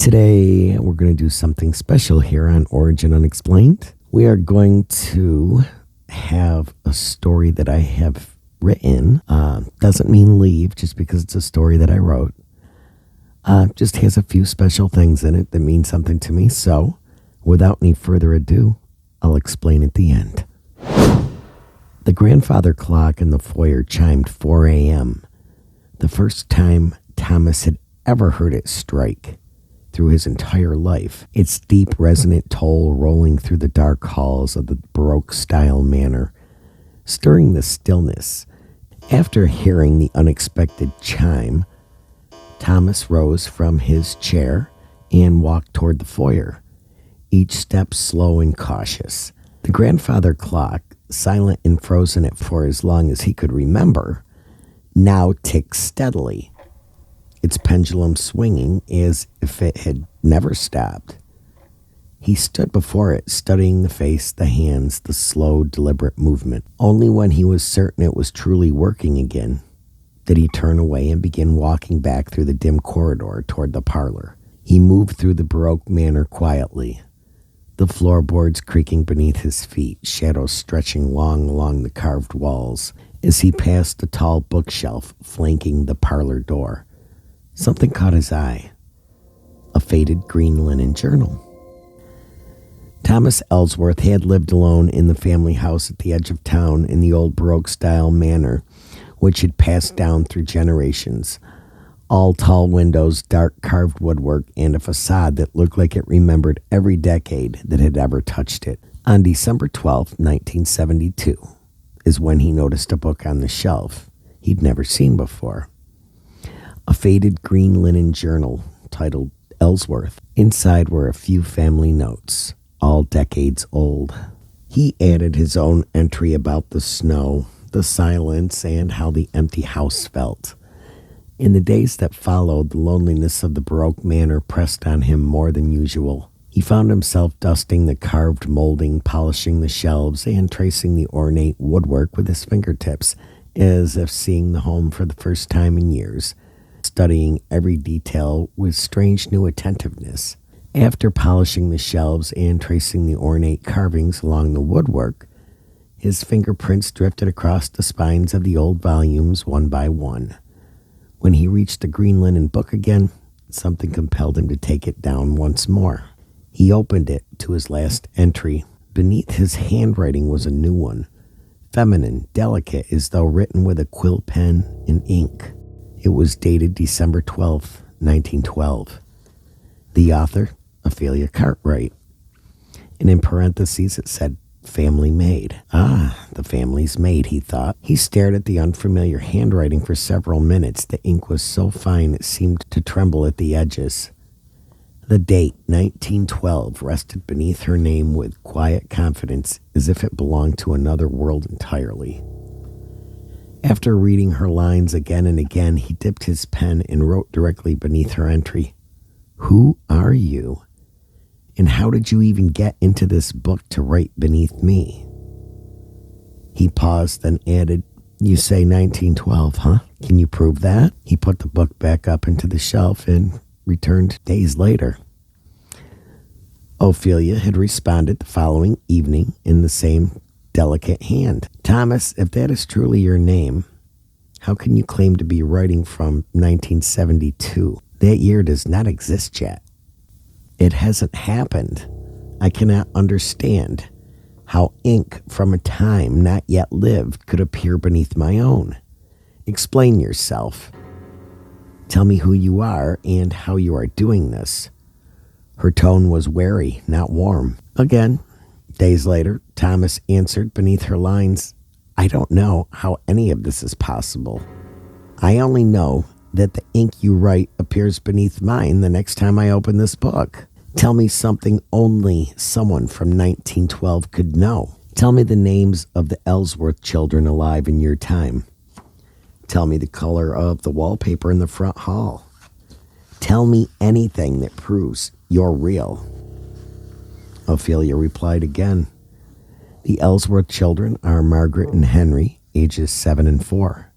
Today, we're going to do something special here on Origin Unexplained. We are going to have a story that I have written. Doesn't mean leave just because it's a story that I wrote. Just has a few special things in it that mean something to me. So, without any further ado, I'll explain at the end. The grandfather clock in the foyer chimed 4 a.m., the first time Thomas had ever heard it strike through his entire life, its deep resonant toll rolling through the dark halls of the Baroque-style manor, stirring the stillness. After hearing the unexpected chime, Thomas rose from his chair and walked toward the foyer, each step slow and cautious. The grandfather clock, silent and frozen for as long as he could remember, now ticked steadily, its pendulum swinging as if it had never stopped. He stood before it, studying the face, the hands, the slow, deliberate movement. Only when he was certain it was truly working again did he turn away and begin walking back through the dim corridor toward the parlor. He moved through the Baroque manor quietly, the floorboards creaking beneath his feet, shadows stretching long along the carved walls. As he passed the tall bookshelf flanking the parlor door, something caught his eye. A faded green linen journal. Thomas Ellsworth had lived alone in the family house at the edge of town in the old Baroque-style manor, which had passed down through generations. All tall windows, dark carved woodwork, and a facade that looked like it remembered every decade that had ever touched it. On December 12, 1972, is when he noticed a book on the shelf he'd never seen before. A faded green linen journal titled Ellsworth. Inside were a few family notes, all decades old. He added his own entry about the snow, the silence, and how the empty house felt. In the days that followed, the loneliness of the Baroque manor pressed on him more than usual. He found himself dusting the carved molding, polishing the shelves, and tracing the ornate woodwork with his fingertips, as if seeing the home for the first time in years, studying every detail with strange new attentiveness. After polishing the shelves and tracing the ornate carvings along the woodwork, his fingerprints drifted across the spines of the old volumes one by one. When he reached the green linen book again, something compelled him to take it down once more. He opened it to his last entry. Beneath his handwriting was a new one, feminine, delicate, as though written with a quill pen and ink. It was dated December 12, 1912. The author, Ophelia Cartwright. And in parentheses it said, family made. Ah, the family's made, he thought. He stared at the unfamiliar handwriting for several minutes. The ink was so fine it seemed to tremble at the edges. The date, 1912, rested beneath her name with quiet confidence, as if it belonged to another world entirely. After reading her lines again and again, he dipped his pen and wrote directly beneath her entry, "Who are you? And how did you even get into this book to write beneath me?" He paused, then added, "You say 1912, huh? Can you prove that?" He put the book back up into the shelf and returned days later. Ophelia had responded the following evening in the same delicate hand. "Thomas, if that is truly your name, how can you claim to be writing from 1972? That year does not exist yet. It hasn't happened. I cannot understand how ink from a time not yet lived could appear beneath my own. Explain yourself. Tell me who you are and how you are doing this." Her tone was wary, not warm. Again, days later, Thomas answered beneath her lines, "I don't know how any of this is possible. I only know that the ink you write appears beneath mine the next time I open this book. Tell me something only someone from 1912 could know. Tell me the names of the Ellsworth children alive in your time. Tell me the color of the wallpaper in the front hall. Tell me anything that proves you're real." Ophelia replied again, "The Ellsworth children are Margaret and Henry, ages 7 and 4.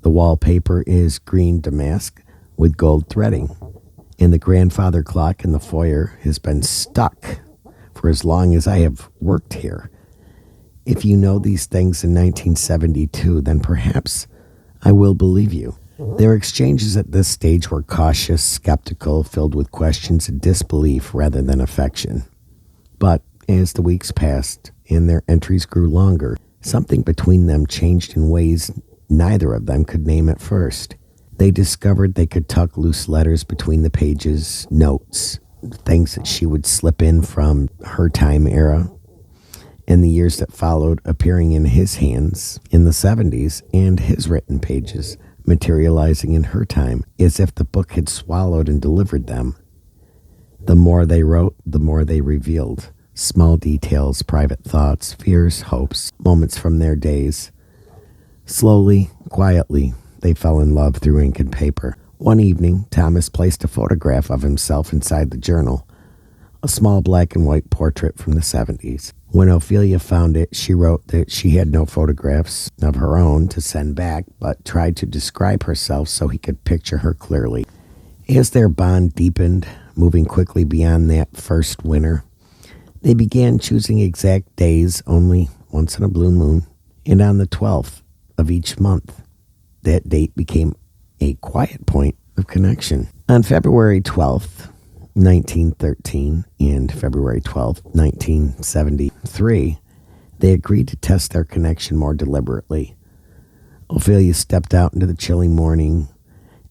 The wallpaper is green damask with gold threading. And the grandfather clock in the foyer has been stuck for as long as I have worked here. If you know these things in 1972, then perhaps I will believe you. Their exchanges at this stage were cautious, skeptical, filled with questions and disbelief rather than affection. But as the weeks passed and their entries grew longer, something between them changed in ways neither of them could name at first. They discovered they could tuck loose letters between the pages, notes, things that she would slip in from her time era, and the years that followed appearing in his hands in the 70s, and his written pages materializing in her time as if the book had swallowed and delivered them. The more they wrote, the more they revealed. Small details, private thoughts, fears, hopes, moments from their days. Slowly, quietly, they fell in love through ink and paper. One evening, Thomas placed a photograph of himself inside the journal, a small black and white portrait from the 70s. When Ophelia found it, she wrote that she had no photographs of her own to send back, but tried to describe herself so he could picture her clearly. As their bond deepened, moving quickly beyond that first winter, they began choosing exact days only once in a blue moon, and on the 12th of each month. That date became a quiet point of connection. On February 12th, 1913 and February 12th, 1973, they agreed to test their connection more deliberately. Ophelia stepped out into the chilly morning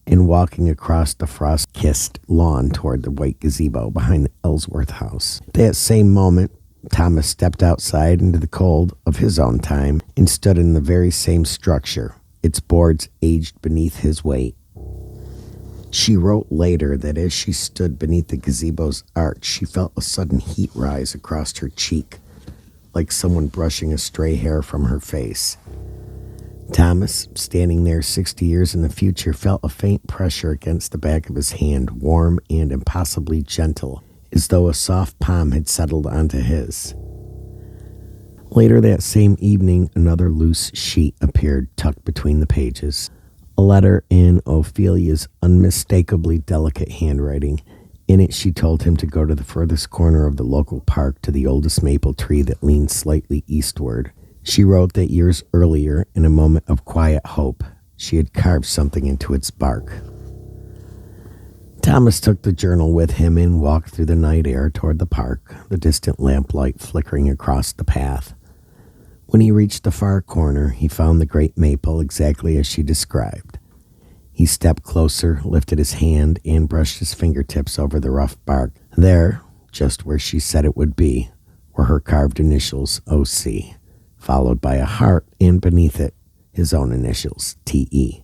and walking across the frost-kissed lawn toward the white gazebo behind the Ellsworth house. At that same moment, Thomas stepped outside into the cold of his own time and stood in the very same structure, its boards aged beneath his weight. She wrote later that as she stood beneath the gazebo's arch, she felt a sudden heat rise across her cheek, like someone brushing a stray hair from her face. Thomas, standing there 60 years in the future, felt a faint pressure against the back of his hand, warm and impossibly gentle, as though a soft palm had settled onto his. Later that same evening, another loose sheet appeared tucked between the pages. A letter in Ophelia's unmistakably delicate handwriting. In it, she told him to go to the furthest corner of the local park to the oldest maple tree that leaned slightly eastward. She wrote that years earlier, in a moment of quiet hope, she had carved something into its bark. Thomas took the journal with him and walked through the night air toward the park, the distant lamplight flickering across the path. When he reached the far corner, he found the great maple exactly as she described. He stepped closer, lifted his hand, and brushed his fingertips over the rough bark. There, just where she said it would be, were her carved initials, O.C., followed by a heart, and beneath it, his own initials, T.E.,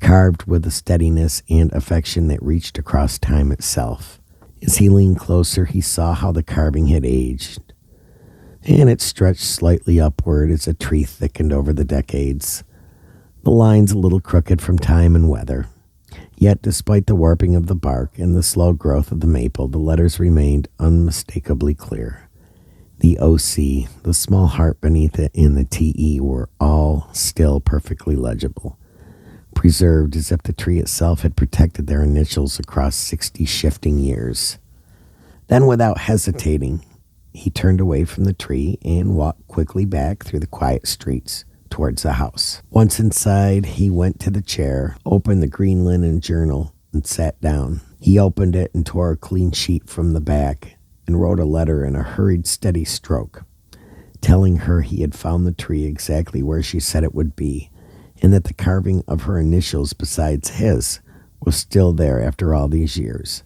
carved with a steadiness and affection that reached across time itself. As he leaned closer, he saw how the carving had aged, and it stretched slightly upward as a tree thickened over the decades, the lines a little crooked from time and weather. Yet, despite the warping of the bark and the slow growth of the maple, the letters remained unmistakably clear. The O.C., the small heart beneath it, and the T.E. were all still perfectly legible, preserved as if the tree itself had protected their initials across 60 shifting years. Then, without hesitating, he turned away from the tree and walked quickly back through the quiet streets towards the house. Once inside, he went to the chair, opened the green linen journal, and sat down. He opened it and tore a clean sheet from the back and wrote a letter in a hurried, steady stroke, telling her he had found the tree exactly where she said it would be, and that the carving of her initials besides his was still there after all these years.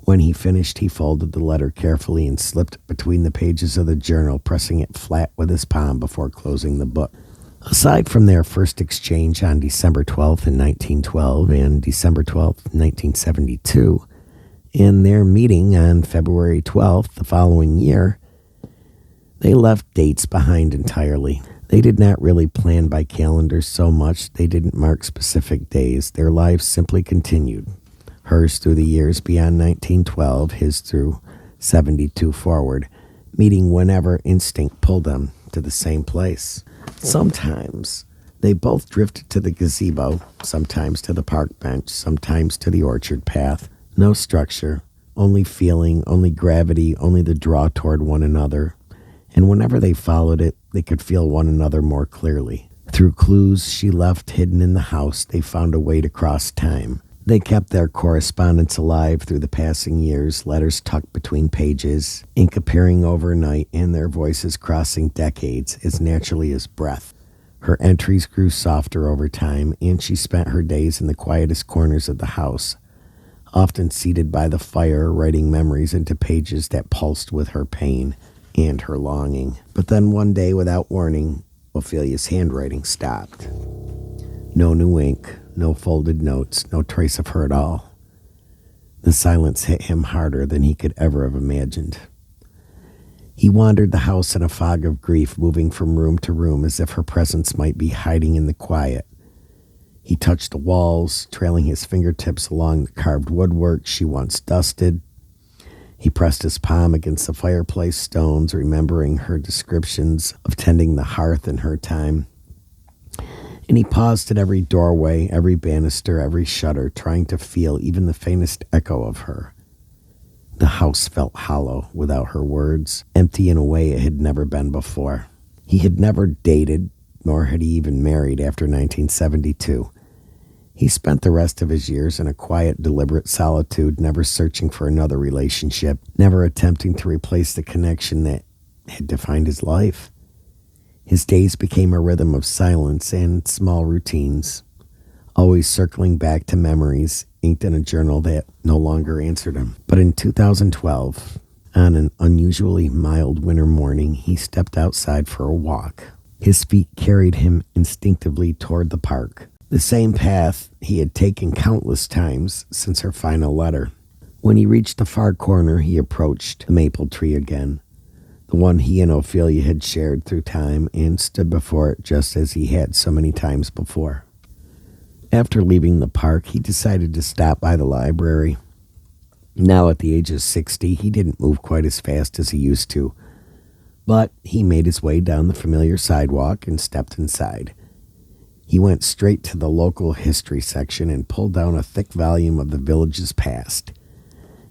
When he finished, he folded the letter carefully and slipped between the pages of the journal, pressing it flat with his palm before closing the book. Aside from their first exchange on December 12th in 1912 and December 12th, 1972, and their meeting on February 12th the following year, they left dates behind entirely. They did not really plan by calendars so much. They didn't mark specific days. Their lives simply continued. Hers through the years beyond 1912, his through 72 forward, meeting whenever instinct pulled them to the same place. Sometimes they both drifted to the gazebo, sometimes to the park bench, sometimes to the orchard path, No structure, only feeling, only gravity, only the draw toward one another. And whenever they followed it, they could feel one another more clearly. Through clues she left hidden in the house, they found a way to cross time. They kept their correspondence alive through the passing years, letters tucked between pages, ink appearing overnight, and their voices crossing decades as naturally as breath. Her entries grew softer over time, and she spent her days in the quietest corners of the house, often seated by the fire, writing memories into pages that pulsed with her pain and her longing. But then one day, without warning, Ophelia's handwriting stopped. No new ink, no folded notes, no trace of her at all. The silence hit him harder than he could ever have imagined. He wandered the house in a fog of grief, moving from room to room as if her presence might be hiding in the quiet. He touched the walls, trailing his fingertips along the carved woodwork she once dusted. He pressed his palm against the fireplace stones, remembering her descriptions of tending the hearth in her time. And he paused at every doorway, every banister, every shutter, trying to feel even the faintest echo of her. The house felt hollow without her words, empty in a way it had never been before. He had never dated, nor had he even married after 1972. He spent the rest of his years in a quiet, deliberate solitude, never searching for another relationship, never attempting to replace the connection that had defined his life. His days became a rhythm of silence and small routines, always circling back to memories inked in a journal that no longer answered him. But in 2012, on an unusually mild winter morning, he stepped outside for a walk. His feet carried him instinctively toward the park, the same path he had taken countless times since her final letter. When he reached the far corner, he approached the maple tree again, the one he and Ophelia had shared through time, and stood before it just as he had so many times before. After leaving the park, he decided to stop by the library. Now at the age of 60, he didn't move quite as fast as he used to, but he made his way down the familiar sidewalk and stepped inside. He went straight to the local history section and pulled down a thick volume of the village's past.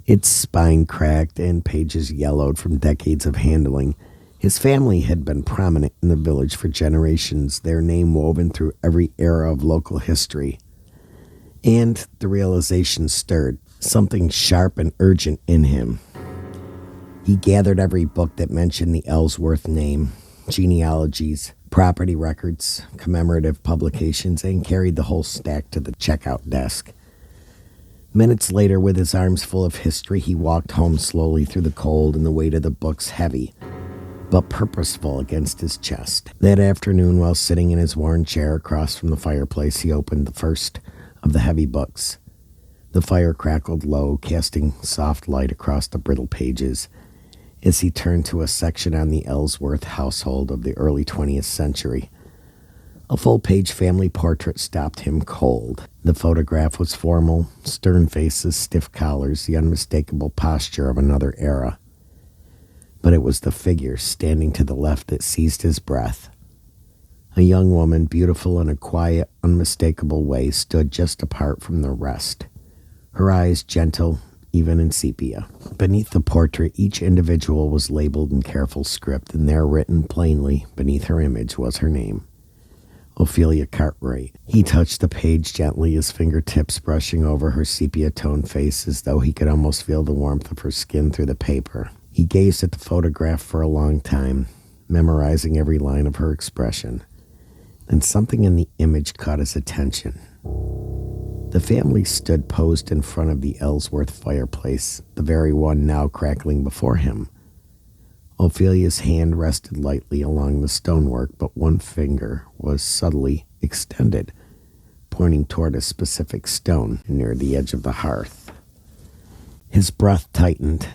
Its spine cracked and pages yellowed from decades of handling. His family had been prominent in the village for generations, their name woven through every era of local history. And the realization stirred something sharp and urgent in him. He gathered every book that mentioned the Ellsworth name, genealogies, property records, commemorative publications, and carried the whole stack to the checkout desk. Minutes later, with his arms full of history, he walked home slowly through the cold and the weight of the books heavy, but purposeful against his chest. That afternoon, while sitting in his worn chair across from the fireplace, he opened the first of the heavy books. The fire crackled low, casting soft light across the brittle pages as he turned to a section on the Ellsworth household of the early 20th century. A full-page family portrait stopped him cold. The photograph was formal, stern faces, stiff collars, the unmistakable posture of another era. But it was the figure standing to the left that seized his breath. A young woman, beautiful in a quiet, unmistakable way, stood just apart from the rest, her eyes gentle, even in sepia. Beneath the portrait, each individual was labeled in careful script, and there, written plainly beneath her image, was her name, Ophelia Cartwright. He touched the page gently, his fingertips brushing over her sepia-toned face as though he could almost feel the warmth of her skin through the paper. He gazed at the photograph for a long time, memorizing every line of her expression. Then something in the image caught his attention. The family stood posed in front of the Ellsworth fireplace, the very one now crackling before him. Ophelia's hand rested lightly along the stonework, but one finger was subtly extended, pointing toward a specific stone near the edge of the hearth. His breath tightened.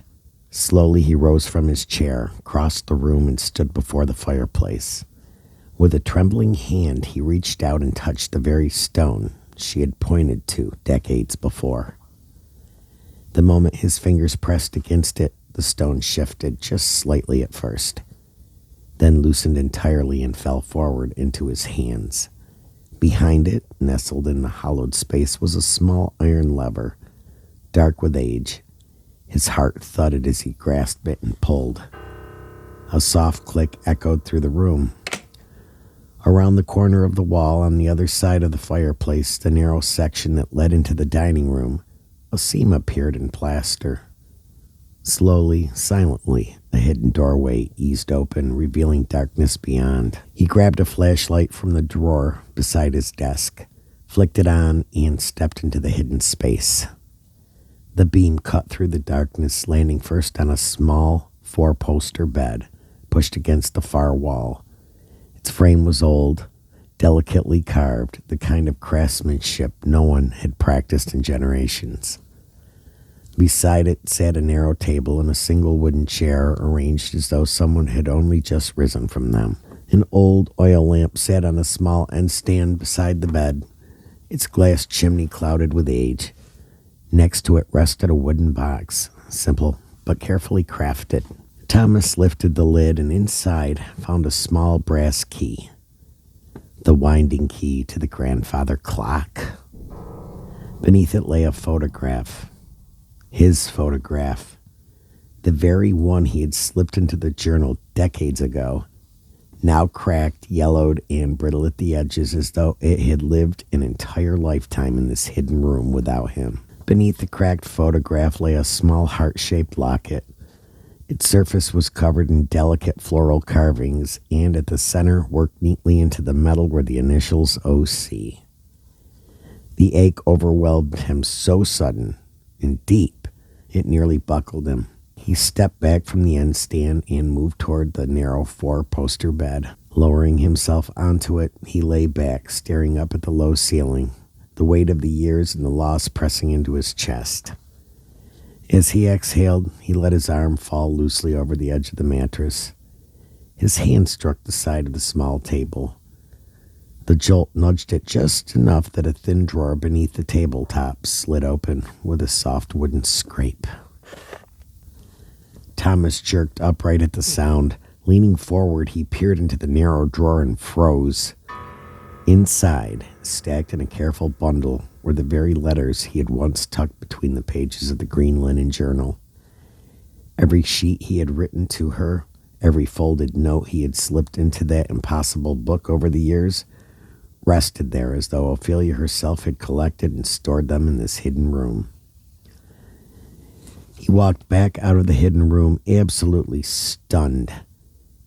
Slowly he rose from his chair, crossed the room, and stood before the fireplace. With a trembling hand, he reached out and touched the very stone she had pointed to decades before. The moment his fingers pressed against it, the stone shifted just slightly at first, then loosened entirely and fell forward into his hands. Behind it, nestled in the hollowed space, was a small iron lever, dark with age. His heart thudded as he grasped it and pulled. A soft click echoed through the room. Around the corner of the wall on the other side of the fireplace, the narrow section that led into the dining room, a seam appeared in plaster. Slowly, silently, a hidden doorway eased open, revealing darkness beyond. He grabbed a flashlight from the drawer beside his desk, flicked it on, and stepped into the hidden space. The beam cut through the darkness, landing first on a small, four-poster bed, pushed against the far wall. Its frame was old, delicately carved, the kind of craftsmanship no one had practiced in generations. Beside it sat a narrow table and a single wooden chair arranged as though someone had only just risen from them. An old oil lamp sat on a small end stand beside the bed, its glass chimney clouded with age. Next to it rested a wooden box, simple but carefully crafted. Thomas lifted the lid and inside found a small brass key, the winding key to the grandfather clock. Beneath it lay a photograph. His photograph, the very one he had slipped into the journal decades ago, now cracked, yellowed, and brittle at the edges as though it had lived an entire lifetime in this hidden room without him. Beneath the cracked photograph lay a small heart-shaped locket. Its surface was covered in delicate floral carvings, and at the center, worked neatly into the metal, were the initials O.C. The ache overwhelmed him so sudden and deep, it nearly buckled him. He stepped back from the end stand and moved toward the narrow four-poster bed. Lowering himself onto it, he lay back, staring up at the low ceiling, the weight of the years and the loss pressing into his chest. As he exhaled, he let his arm fall loosely over the edge of the mattress. His hand struck the side of the small table. The jolt nudged it just enough that a thin drawer beneath the tabletop slid open with a soft wooden scrape. Thomas jerked upright at the sound. Leaning forward, he peered into the narrow drawer and froze. Inside, stacked in a careful bundle, were the very letters he had once tucked between the pages of the green linen journal. Every sheet he had written to her, every folded note he had slipped into that impossible book over the years, rested there as though Ophelia herself had collected and stored them in this hidden room. He walked back out of the hidden room, absolutely stunned,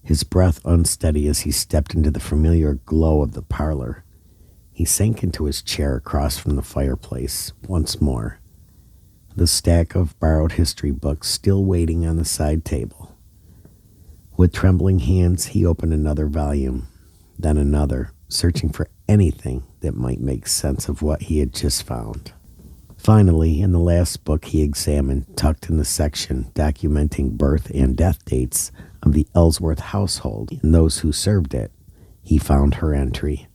his breath unsteady as he stepped into the familiar glow of the parlor. He sank into his chair across from the fireplace once more, the stack of borrowed history books still waiting on the side table. With trembling hands, he opened another volume, then another, searching for anything that might make sense of what he had just found. Finally, in the last book he examined, tucked in the section documenting birth and death dates of the Ellsworth household and those who served it, he found her entry.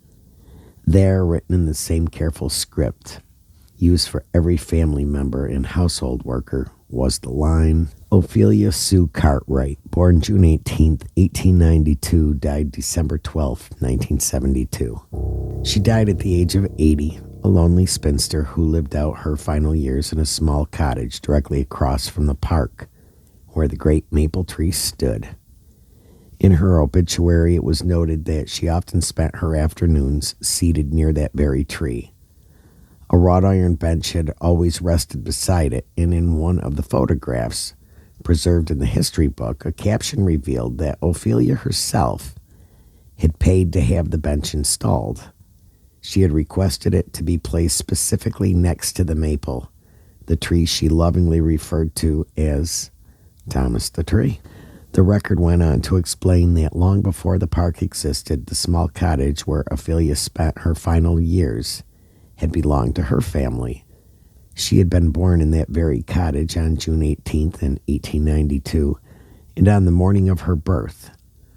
There, written in the same careful script used for every family member and household worker, was the line, Ophelia Sue Cartwright, born June 18, 1892, died December 12, 1972. She died at the age of 80, a lonely spinster who lived out her final years in a small cottage directly across from the park where the great maple tree stood. In her obituary, it was noted that she often spent her afternoons seated near that very tree. A wrought iron bench had always rested beside it, and in one of the photographs preserved in the history book, a caption revealed that Ophelia herself had paid to have the bench installed. She had requested it to be placed specifically next to the maple, the tree she lovingly referred to as Thomas the Tree. The record went on to explain that long before the park existed, the small cottage where Ophelia spent her final years had belonged to her family. She had been born in that very cottage on June 18th in 1892, and on the morning of her birth,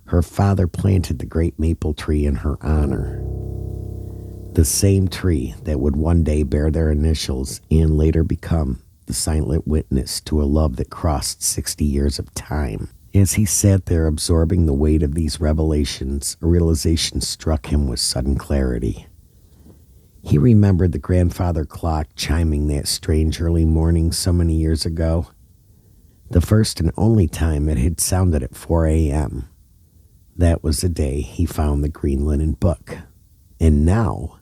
her father planted the great maple tree in her honor. The same tree that would one day bear their initials and later become the silent witness to a love that crossed 60 years of time. As he sat there absorbing the weight of these revelations, a realization struck him with sudden clarity. He remembered the grandfather clock chiming that strange early morning so many years ago. The first and only time it had sounded at 4 a.m. That was the day he found the green linen book. And now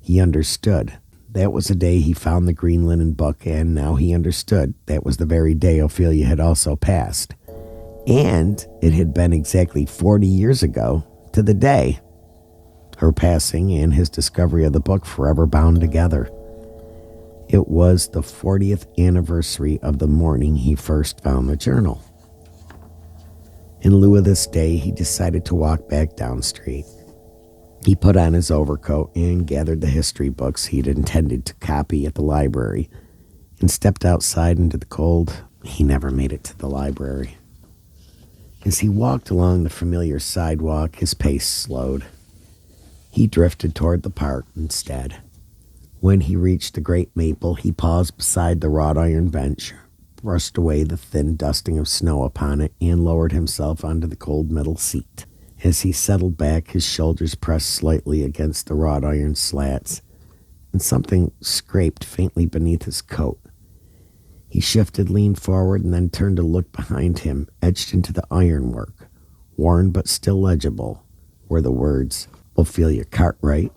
he understood. That was the day he found the green linen book, and now he understood that was the very day Ophelia had also passed. And it had been exactly 40 years ago to the day. Her passing and his discovery of the book forever bound together. It was the 40th anniversary of the morning he first found the journal. In lieu of this day, he decided to walk back down street. He put on his overcoat and gathered the history books he'd intended to copy at the library and stepped outside into the cold. He never made it to the library. As he walked along the familiar sidewalk, his pace slowed. He drifted toward the park instead. When he reached the great maple, he paused beside the wrought iron bench, brushed away the thin dusting of snow upon it, and lowered himself onto the cold metal seat. As he settled back, his shoulders pressed slightly against the wrought iron slats, and something scraped faintly beneath his coat. He shifted, leaned forward, and then turned to look behind him. Etched into the ironwork, worn but still legible, were the words, Ophelia Cartwright,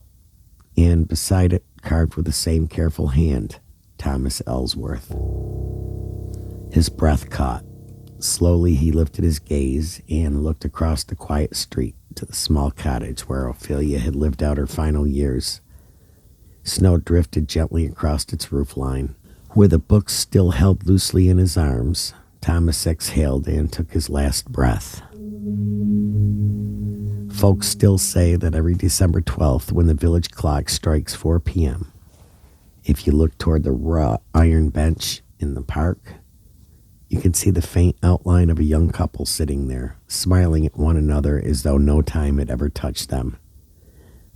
and beside it, carved with the same careful hand, Thomas Ellsworth. His breath caught. Slowly he lifted his gaze and looked across the quiet street to the small cottage where Ophelia had lived out her final years. Snow drifted gently across its roofline. With the book still held loosely in his arms, Thomas exhaled and took his last breath. Folks still say that every December 12th, when the village clock strikes 4 p.m., if you look toward the wrought iron bench in the park, you can see the faint outline of a young couple sitting there, smiling at one another as though no time had ever touched them.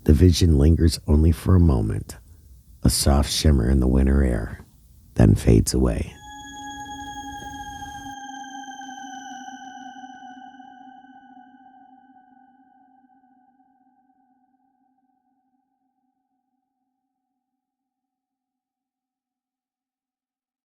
The vision lingers only for a moment, a soft shimmer in the winter air, then fades away.